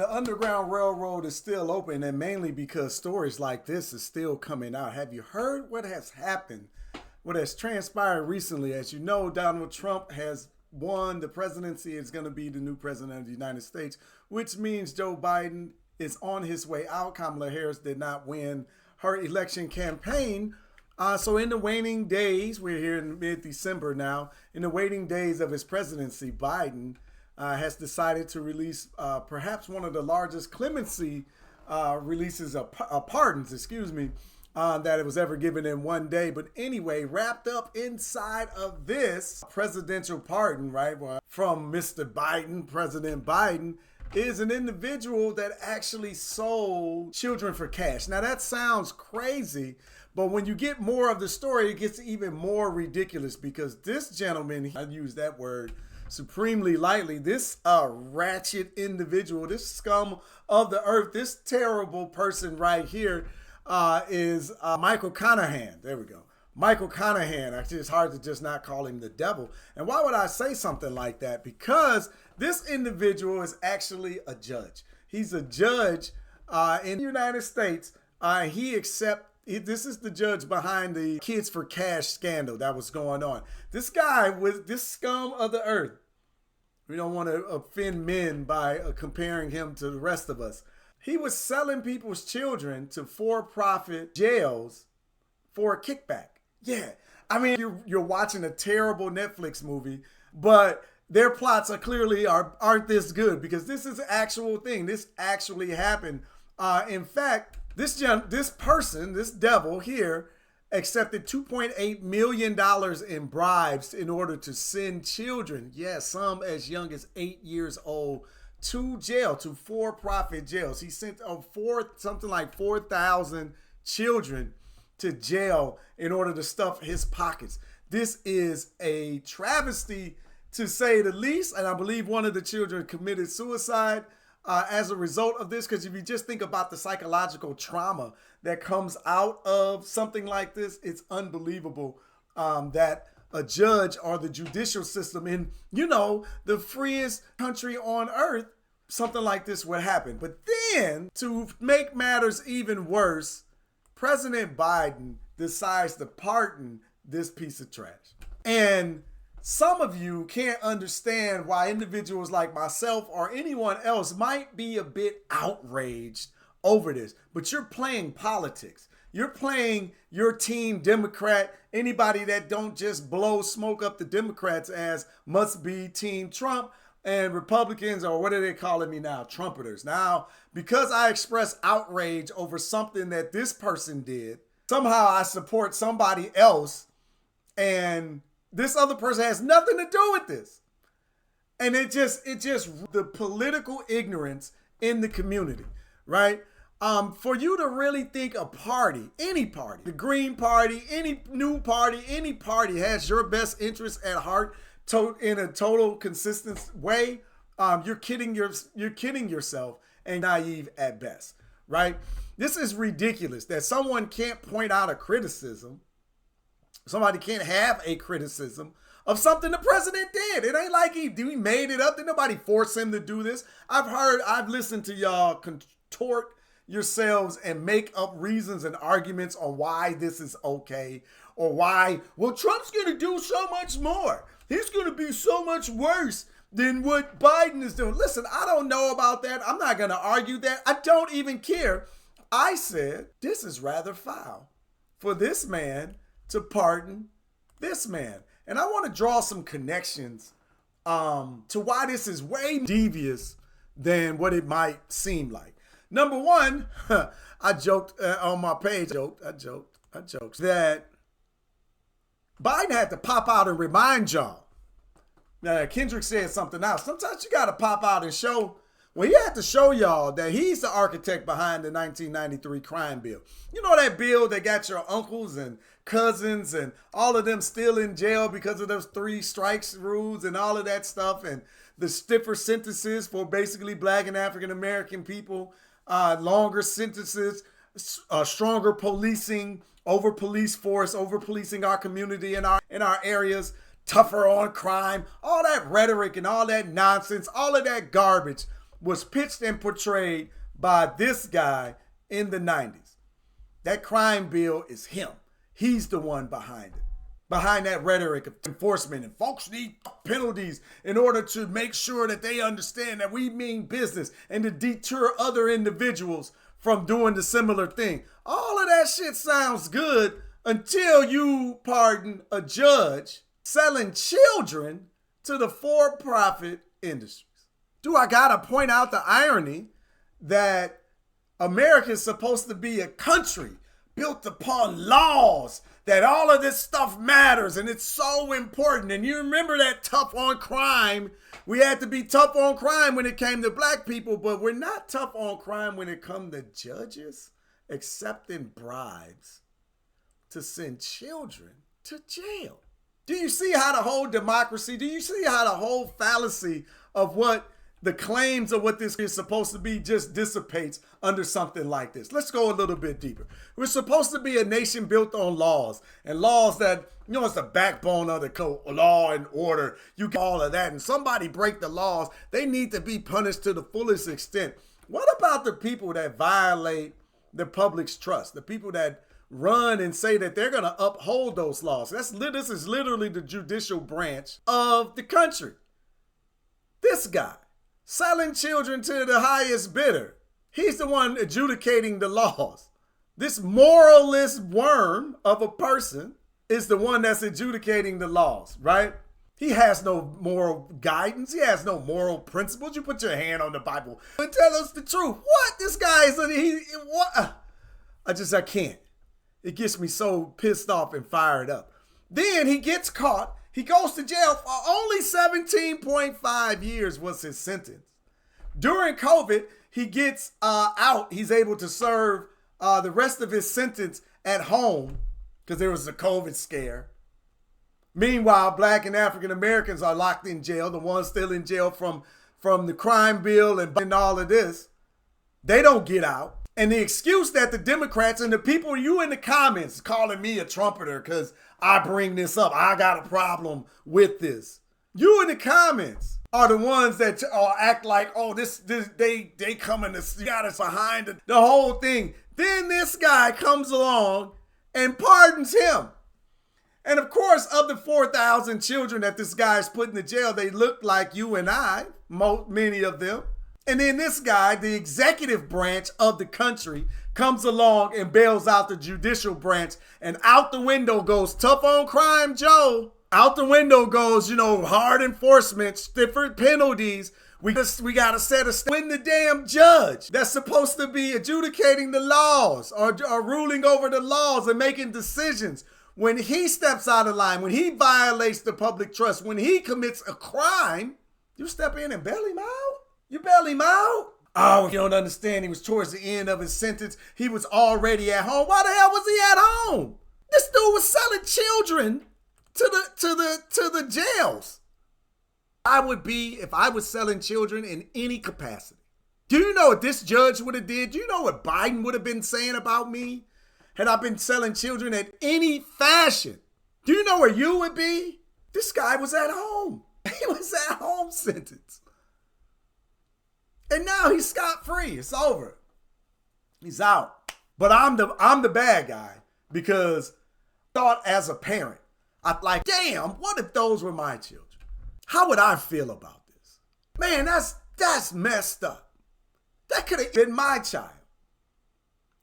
The Underground Railroad is still open, and mainly because stories like this is still coming out. Have you heard what has happened? What has transpired recently? As you know, Donald Trump has won the presidency. Is going to be the new president of the United States, which means Joe Biden is on his way out. Kamala Harris did not win her election campaign. So in the waning days, we're here in mid-December now, in the waiting days of his presidency, Biden has decided to release perhaps one of the largest clemency releases of pardons, that it was ever given in one day. But anyway, wrapped up inside of this presidential pardon, right, from Mr. Biden, President Biden, is an individual that actually sold children for cash. Now that sounds crazy, but when you get more of the story, it gets even more ridiculous because this gentleman, I use that word supremely lightly, this ratchet individual, this scum of the earth, this terrible person right here is Michael Conahan. There we go. Michael Conahan. Actually, it's hard to just not call him the devil. And why would I say something like that? Because this individual is actually a judge. He's a judge in the United States. This is the judge behind the Kids for Cash scandal that was going on. This guy was this scum of the earth. We don't want to offend men by comparing him to the rest of us. He was selling people's children to for-profit jails for a kickback. Yeah, I mean, you're watching a terrible Netflix movie, but their plots aren't this good because this is an actual thing. This actually happened. In fact, this devil here, accepted $2.8 million in bribes in order to send children, yes, some as young as 8 years old, to jail, to for-profit jails. He sent something like 4,000 children to jail in order to stuff his pockets. This is a travesty, to say the least, and I believe one of the children committed suicide as a result of this, because if you just think about the psychological trauma that comes out of something like this, it's unbelievable that a judge or the judicial system in, the freest country on earth, something like this would happen. But then, to make matters even worse, President Biden decides to pardon this piece of trash. And some of you can't understand why individuals like myself or anyone else might be a bit outraged over this, but you're playing politics. You're playing your team Democrat. Anybody that don't just blow smoke up the Democrats as must be Team Trump, and Republicans, or what are they calling me now? Trumpeters. Now, because I express outrage over something that this person did, somehow I support somebody else, and this other person has nothing to do with this. And it just the political ignorance in the community, right? For you to really think a party, any party, the Green Party, any new party, any party has your best interest at heart in a total consistent way, you're kidding yourself and naive at best, right? This is ridiculous that someone can't point out a criticism. Somebody can't have a criticism of something the president did. It ain't like he made it up. Did nobody force him to do this? I've listened to y'all contort yourselves and make up reasons and arguments on why this is okay, or why, well, Trump's going to do so much more. He's going to be so much worse than what Biden is doing. Listen, I don't know about that. I'm not going to argue that. I don't even care. I said, this is rather foul for this man to pardon this man. And I want to draw some connections to why this is way devious than what it might seem like. Number one, I joked on my page, I joked that Biden had to pop out and remind y'all. Now, Kendrick said something else. Sometimes you got to pop out and show. Well, he had to show y'all that he's the architect behind the 1993 crime bill. You know that bill that got your uncles and cousins and all of them still in jail because of those 3 strikes rules and all of that stuff, and the stiffer sentences for basically Black and African American people, longer sentences, stronger policing, over police force, over policing our community and our areas, tougher on crime, all that rhetoric and all that nonsense, all of that garbage. was pitched and portrayed by this guy in the 90s. That crime bill is him. He's the one behind it. Behind that rhetoric of enforcement, and folks need penalties in order to make sure that they understand that we mean business and to deter other individuals from doing the similar thing. All of that shit sounds good until you pardon a judge selling children to the for-profit industries. Do I gotta point out the irony that America is supposed to be a country built upon laws, that all of this stuff matters and it's so important. And you remember that tough on crime. We had to be tough on crime when it came to black people, but we're not tough on crime when it comes to judges accepting bribes to send children to jail. Do you see how the whole democracy, do you see how the whole fallacy of what the claims of what this is supposed to be just dissipates under something like this? Let's go a little bit deeper. We're supposed to be a nation built on laws, and laws that, you know, it's the backbone of the code, law and order. You get all of that, and somebody break the laws, they need to be punished to the fullest extent. What about the people that violate the public's trust? The people that run and say that they're going to uphold those laws. This is literally the judicial branch of the country. This guy, selling children to the highest bidder. He's the one adjudicating the laws. This moralist worm of a person is the one that's adjudicating the laws, right? He has no moral guidance. He has no moral principles. You put your hand on the Bible and tell us the truth. What? This guy is, what? I can't. It gets me so pissed off and fired up. Then he gets caught. He goes to jail for only 17.5 years was his sentence. During COVID, he gets out. He's able to serve the rest of his sentence at home because there was a COVID scare. Meanwhile, Black and African Americans are locked in jail, the ones still in jail from the crime bill and all of this. They don't get out. And the excuse that the Democrats and the people, you in the comments calling me a trumpeter because I bring this up, I got a problem with this. You in the comments are the ones that act like, oh, they coming to got us behind the whole thing. Then this guy comes along and pardons him. And of course, of the 4,000 children that this guy's put in the jail, they look like you and I, many of them. And then this guy, the executive branch of the country, comes along and bails out the judicial branch. And out the window goes tough on crime Joe. Out the window goes, hard enforcement, stiffer penalties. We got to set a when the damn judge that's supposed to be adjudicating the laws or ruling over the laws and making decisions, when he steps out of line, when he violates the public trust, when he commits a crime, you step in and bail him out? You bail him out? Oh, you don't understand. He was towards the end of his sentence. He was already at home. Why the hell was he at home? This dude was selling children to the jails. I would be if I was selling children in any capacity. Do you know what this judge would have did? Do you know what Biden would have been saying about me had I been selling children in any fashion? Do you know where you would be? This guy was at home. He was at home sentence. And now he's scot-free. It's over. He's out. But I'm the bad guy because I thought as a parent, I'm like, damn, what if those were my children? How would I feel about this? Man, that's messed up. That could have been my child.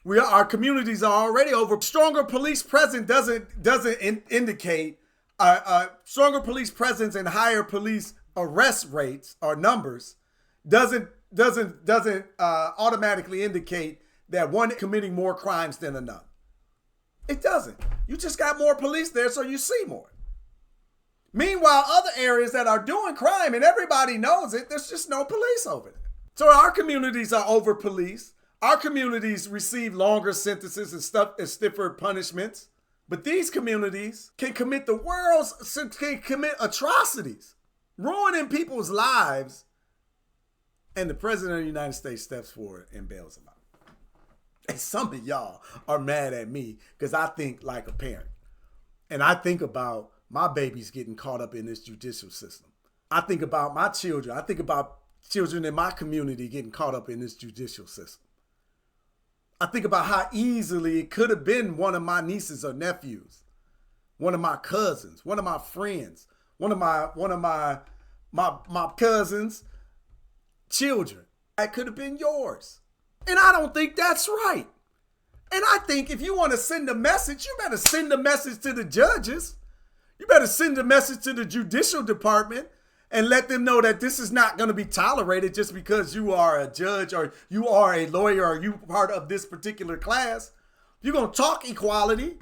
Our communities are already over. Stronger police presence doesn't indicate stronger police presence and higher police arrest rates or numbers doesn't automatically indicate that one is committing more crimes than another. It doesn't. You just got more police there, so you see more. Meanwhile, other areas that are doing crime and everybody knows it, there's just no police over there. So our communities are over-policed. Our communities receive longer sentences and stiffer punishments. But these communities can commit atrocities, ruining people's lives. And the president of the United States steps forward and bails them out. And some of y'all are mad at me because I think like a parent. And I think about my babies getting caught up in this judicial system. I think about my children. I think about children in my community getting caught up in this judicial system. I think about how easily it could have been one of my nieces or nephews, one of my cousins, one of my friends, one of my cousins' children. That could have been yours. And I don't think that's right. And I think if you want to send a message, you better send a message to the judges. You better send a message to the judicial department and let them know that this is not going to be tolerated just because you are a judge or you are a lawyer or you part of this particular class. If you're going to talk equality,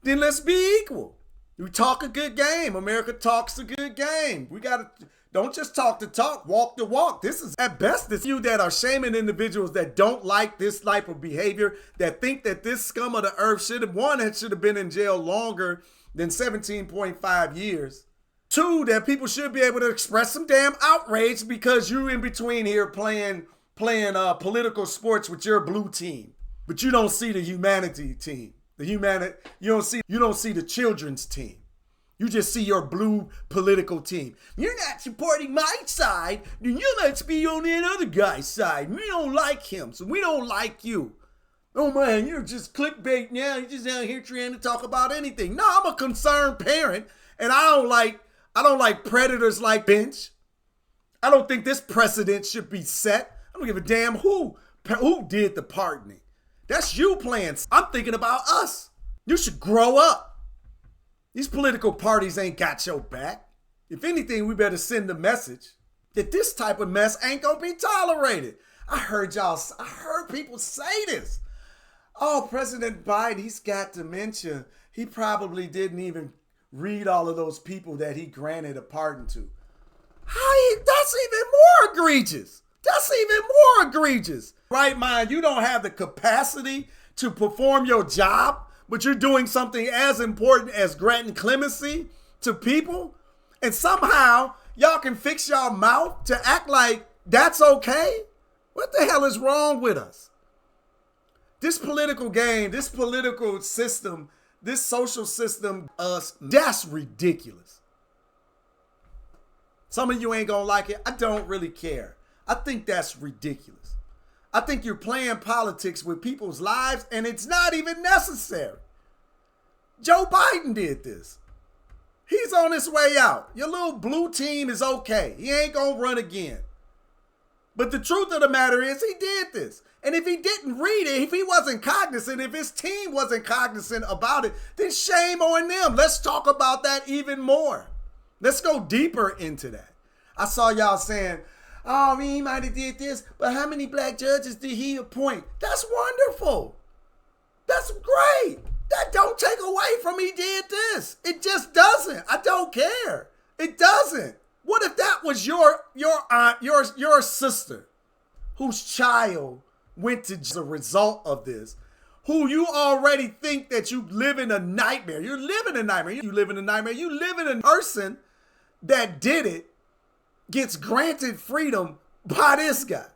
then let's be equal. We talk a good game. America talks a good game. We got to, don't just talk the talk, walk the walk. This is at best it's you that are shaming individuals that don't like this type of behavior, that think that this scum of the earth should have been in jail longer than 17.5 years. Two, that people should be able to express some damn outrage because you're in between here playing political sports with your blue team, but you don't see the humanity team. You don't see the children's team. You just see your blue political team. You're not supporting my side, then you let's be on that other guy's side. We don't like him, so we don't like you. Oh man, you're just clickbait now. You're just out here trying to talk about anything. No, I'm a concerned parent, and I don't like predators like Bench. I don't think this precedent should be set. I don't give a damn who did the pardoning. That's you playing. I'm thinking about us. You should grow up. These political parties ain't got your back. If anything, we better send a message that this type of mess ain't gonna be tolerated. I heard people say this. Oh, President Biden, he's got dementia. He probably didn't even read all of those people that he granted a pardon to. That's even more egregious. Right, mind, you don't have the capacity to perform your job, but you're doing something as important as granting clemency to people, and somehow y'all can fix y'all mouth to act like that's okay? What the hell is wrong with us? This political game, this political system, this social system, that's ridiculous. Some of you ain't gonna like it. I don't really care. I think that's ridiculous. I think you're playing politics with people's lives and it's not even necessary. Joe Biden did this. He's on his way out. Your little blue team is okay. He ain't gonna run again. But the truth of the matter is he did this. And if he didn't read it, if he wasn't cognizant, if his team wasn't cognizant about it, then shame on them. Let's talk about that even more. Let's go deeper into that. I saw y'all saying, oh, he might have did this, but how many black judges did he appoint? That's wonderful. That's great. That don't take away from he did this. It just doesn't. I don't care. It doesn't. What if that was your aunt, your sister, whose child went to as a result of this, who you already think that you live in a nightmare. You're living a nightmare. You live in a nightmare. You live in a person that did it gets granted freedom by this guy.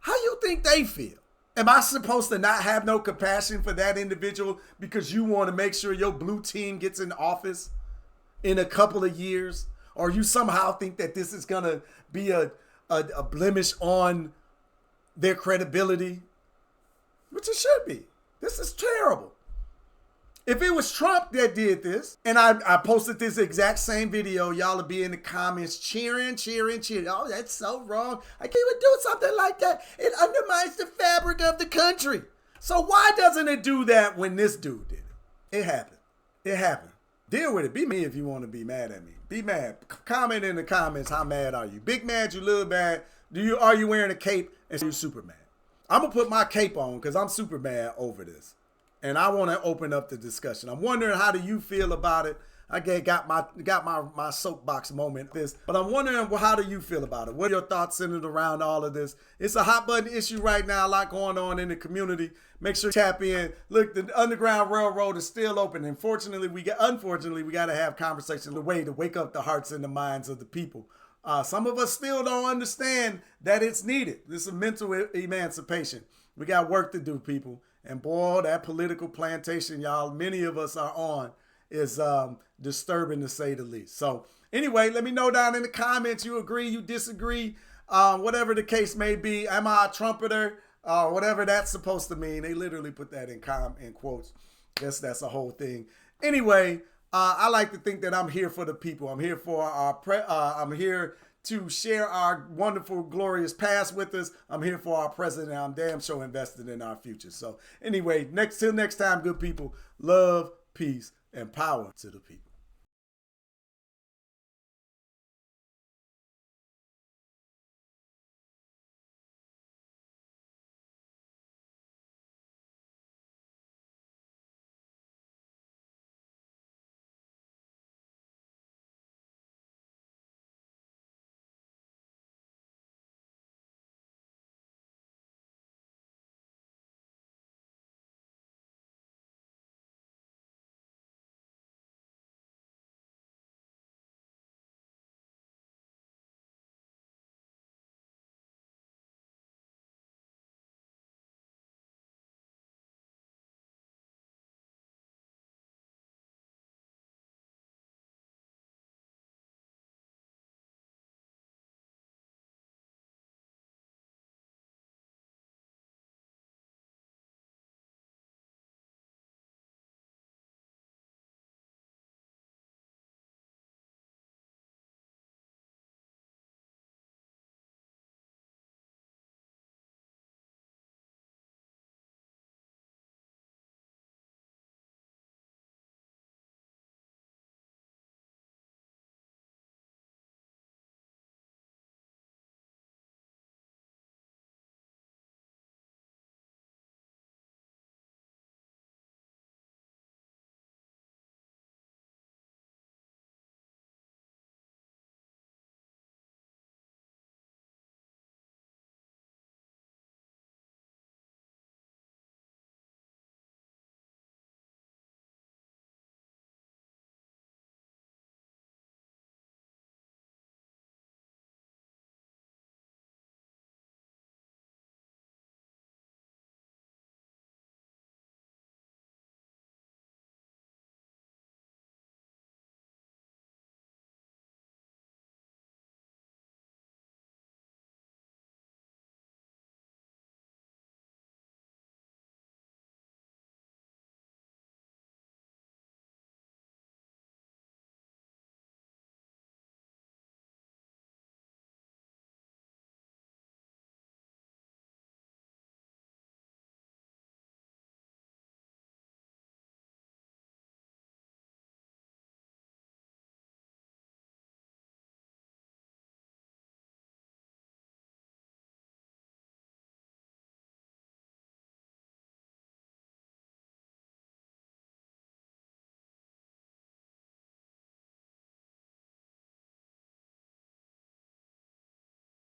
How you think they feel? Am I supposed to not have no compassion for that individual because you want to make sure your blue team gets in office in a couple of years? Or you somehow think that this is going to be a blemish on their credibility? Which it should be. This is terrible. If it was Trump that did this, and I posted this exact same video, y'all will be in the comments cheering. Oh, that's so wrong. I can't even do something like that. It undermines the fabric of the country. So why doesn't it do that when this dude did it? It happened. Deal with it. Be me if you want to be mad at me. Be mad. Comment in the comments, how mad are you? Big mad, you little mad? Are you wearing a cape and you super mad? I'm going to put my cape on because I'm super mad over this. And I want to open up the discussion. I'm wondering, how do you feel about it? I got my soapbox moment this, but I'm wondering, well, how do you feel about it? What are your thoughts centered around all of this? It's a hot button issue right now, a lot going on in the community. Make sure you tap in. Look, the Underground Railroad is still open. Unfortunately, we got to have conversations, the way to wake up the hearts and the minds of the people. Some of us still don't understand that it's needed. This is mental emancipation. We got work to do, people. And boy, that political plantation, y'all, many of us are on, is disturbing to say the least. So anyway, let me know down in the comments, you agree, you disagree. whatever the case may be. Am I a trumpeter? Whatever that's supposed to mean. They literally put that in quotes. Guess that's a whole thing. Anyway, I like to think that I'm here for the people. I'm here for I'm here to share our wonderful, glorious past with us. I'm here for our present, and I'm damn sure invested in our future. So anyway, till next time, good people, love, peace, and power to the people.